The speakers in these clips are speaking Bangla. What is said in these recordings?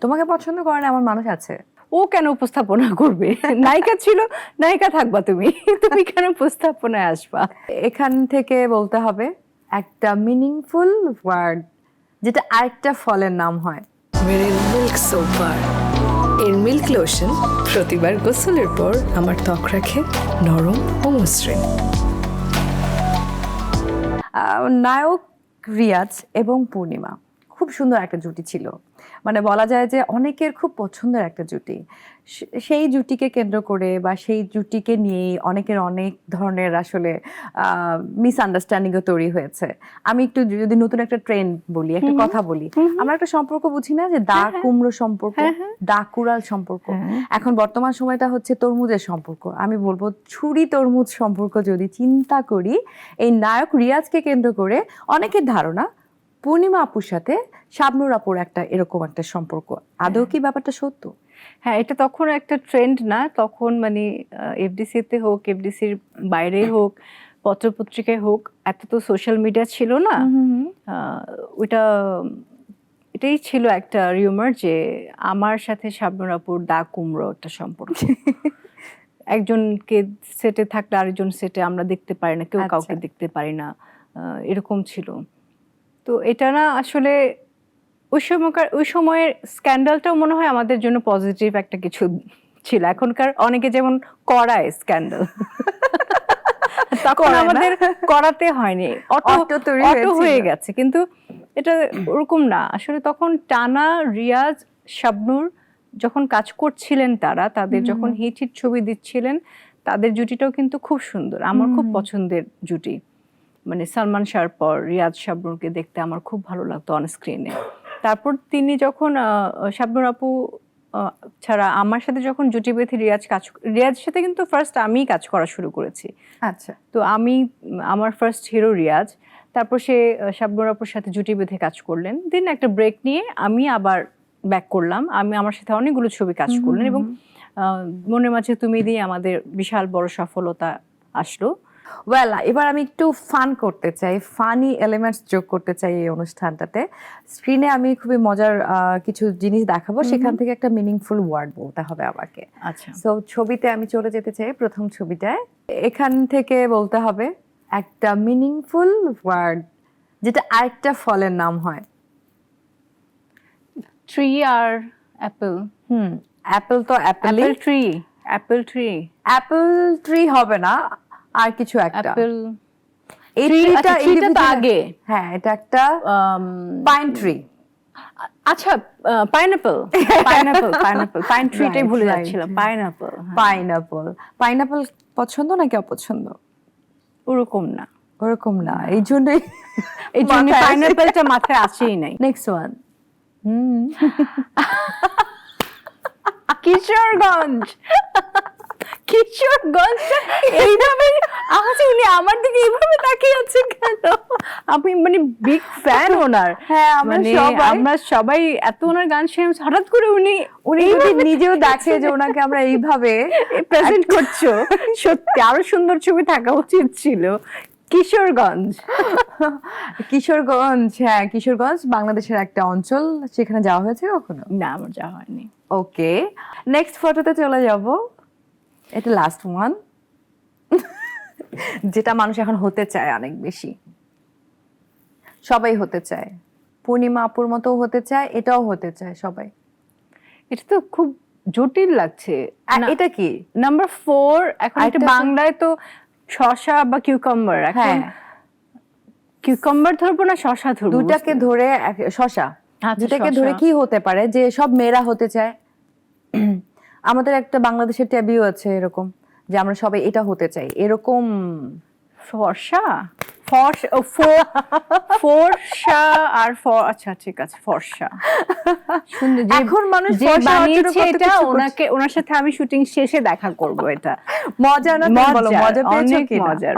তোমাকে পছন্দ করে না এমন মানুষ আছে? ও কেন উপস্থাপনা করবে? নায়িকা ছিল, নায়িকা থাকবা তুমি, তুমি কেন উপস্থাপনায় আসবা? এখান থেকে বলতে হবে একটা মিনিংফুল ওয়ার্ড যেটা আরেকটা ফলের নাম হয়। মেরিল মিল্ক সোপ বার, এর মিল্ক লোশন প্রতিবার গোসলের পর আমার ত্বক রাখে নরম ও মসৃণ। নায়ক রিয়াজ এবং পূর্ণিমা খুব সুন্দর একটা জুটি ছিল, মানে বলা যায় যে অনেকের খুব পছন্দের একটা জুটি। সেই জুটিকে কেন্দ্র করে বা সেই জুটিকে নিয়েই অনেকের অনেক ধরনের আসলে মিসআন্ডারস্ট্যান্ডিংও তৈরি হয়েছে। আমি একটু যদি নতুন একটা ট্রেন্ড বলি, একটা কথা বলি, আমরা একটা সম্পর্ক বুঝি না যে দা কুমড়ো সম্পর্ক, দা কুড়াল সম্পর্ক। এখন বর্তমান সময়টা হচ্ছে তরমুজের সম্পর্ক। আমি বলবো ছুরি তরমুজ সম্পর্ক যদি চিন্তা করি, এই নায়ক রিয়াজকে কেন্দ্র করে অনেকের ধারণা পূর্ণিমা আপুর সাথে শাবনূর আপুর একটা এরকম একটা সম্পর্ক। আদৌ কি ব্যাপারটা সত্য? হ্যাঁ, এটা তখন একটা ট্রেন্ড না, তখন মানে এফডিসিতে হোক, এফডিসির বাইরে হোক, পত্রপত্রিকায় হোক, এত তো সোশ্যাল মিডিয়া ছিল না। ওইটা এটাই ছিল একটা রিউমার যে আমার সাথে শাবনূর আপুর দা কুমড়ো একটা সম্পর্ক। একজনকে সেটে থাকলে আরেকজন সেটে আমরা দেখতে পারি না, কেউ কাউকে দেখতে পারি না, এরকম ছিল। তো এটা না আসলে ওই সময়ের স্ক্যান্ডালটাও মনে হয় আমাদের জন্য পজিটিভ একটা কিছু ছিল। এখনকার অনেকে যেমন করায় স্ক্যান্ডাল, তখন আমাদের করাতে হয়নি, অটো হয়ে গেছে। কিন্তু এটা ওরকম না আসলে। তখন টানা রিয়াজ শাবনূর যখন কাজ করছিলেন, তাদের যখন হিট হিট ছবি দিচ্ছিলেন, তাদের জুটিটাও কিন্তু খুব সুন্দর, আমার খুব পছন্দের জুটি। মানে সালমান শাহর পর রিয়াজ শাবনূরকে দেখতে আমার খুব ভালো লাগতো অন স্ক্রিনে। তারপর তিনি যখন শাবনূর আপু ছাড়া আমার সাথে যখন জুটি বেঁধে রিয়াজের সাথে কিন্তু ফার্স্ট আমিই কাজ করা শুরু করেছি। আচ্ছা, তো আমার ফার্স্ট হিরো রিয়াজ, তারপর সে শাবনূর আপুর সাথে জুটি বেঁধে কাজ করলেন, দেন একটা ব্রেক নিয়ে আমি আবার ব্যাক করলাম। আমার সাথে অনেকগুলো ছবি কাজ করলেন এবং মনের মাঝে তুমি দিয়ে আমাদের বিশাল বড় সফলতা আসলো। এবার আমি একটু ফান করতে চাই, ফানি এলিমেন্টস যোগ করতে চাই এই অনুষ্ঠানটাতে। স্ক্রিনে আমি খুবই মজার কিছু জিনিস দেখাবো, সেখান থেকে একটা মিনিংফুল ওয়ার্ড বলতে হবে আমাকে। আচ্ছা, সো ছবিতে আমি চলে যেতে চাই, প্রথম ছবিটায়। এখান থেকে বলতে হবে একটা মিনিংফুল ওয়ার্ড যেটা আরেকটা ফলের নাম হয়। ট্রি আর অ্যাপেল। অ্যাপেল তো Apple tree, Apple tree. Apple tree হবে না, আর কিছু একটা। অ্যাপেল এই ট্রিটা তো আগে। হ্যাঁ, এটা একটা পাইন ট্রি। আচ্ছা, পাইনাপল। পাইন ট্রিটাই ভুলে যাচ্ছিলাম। পাইনাপল পছন্দ নাকি অপছন্দ? ওরকম না, এই জন্যই পাইনাপলটা মাথায় আসেই নাই। Next one, Kishoreganj. এইভাবে উনি আমার দিকে এইভাবে তাকিয়ে আছেন কেন? আমি মানে বিগ ফ্যান ওনার। হ্যাঁ, আমরা সবাই এত ওনার গান শুনে হঠাৎ করে উনি নিজেও দেখে যে ওনাকে আমরা এইভাবে প্রেজেন্ট করছো। সত্যি আরো সুন্দর ছবি থাকা উচিত ছিল। কিশোরগঞ্জ। হ্যাঁ, কিশোরগঞ্জ বাংলাদেশের একটা অঞ্চল। সেখানে যাওয়া হয়েছে কখনো? না, আমার যাওয়া হয়নি। ওকে, নেক্সট ফটোতে চলে যাব। এটা লাস্ট ওয়ান, যেটা মানুষ এখন হতে চায় অনেক বেশি, সবাই হতে চায়। পূর্ণিমা আপুর মতো হতে চায়, এটাও হতে চায় সবাই। এটা তো খুব জটিল লাগছে। এটা কি নাম্বার 4? এখন এটা বাংলায় তো শসা বা কিউকাম্বার। এখন কিউকাম্বার ধরবো না শসা ধরবো? দুটাকে ধরে শসা, দুটাকে ধরে কি হতে পারে যে সব মেয়েরা হতে চায়? আমাদের একটা বাংলাদেশের ট্যাবিও আছে এরকম, যে আমরা সবাই এটা হতে চাই, এরকম। ফর্সা আর আচ্ছা, ঠিক আছে, ফর্সা। সুন্দর। এখন মানুষ যে বানিয়েছে এটা, ওনার সাথে আমি শুটিং শেষে দেখা করব। এটা মজা না? বলো, মজা পেয়েছো কি? মজার।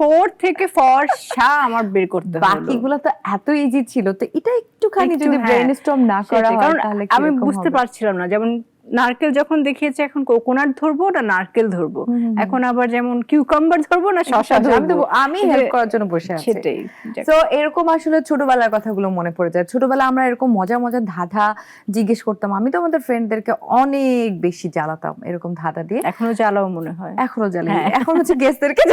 4 থেকে ফর্সা আমার বের করতে হলো। বাকিগুলো তো এত ইজি ছিল, তো এটা একটুখানি যদি ব্রেইনস্টর্ম না করা হয় তাহলে আমি বুঝতে পারছিলাম না। যেমন নারকেল যখন দেখিয়েছে এখন কোকোনাট ধরবো না নারকেল ধরবো, এখন আবার যেমন কিউকাম্বার ধরবো না শসা ধরবো, আমি হেল্প করার জন্য বসে আছি। সেটাই। তো এরকম আসলে ছোটবেলার কথাগুলো মনে পড়ে যায়। ছোটবেলা আমরা এরকম মজা মজা ধাঁধা জিজ্ঞেস করতাম। আমি তো আমাদের ফ্রেন্ডদেরকে অনেক বেশি জ্বালাতাম এরকম ধাঁধা দিয়ে। এখনো জ্বালাও মনে হয়। এখনো জ্বালাই, হ্যাঁ। এখন হচ্ছে গেস্টদেরকে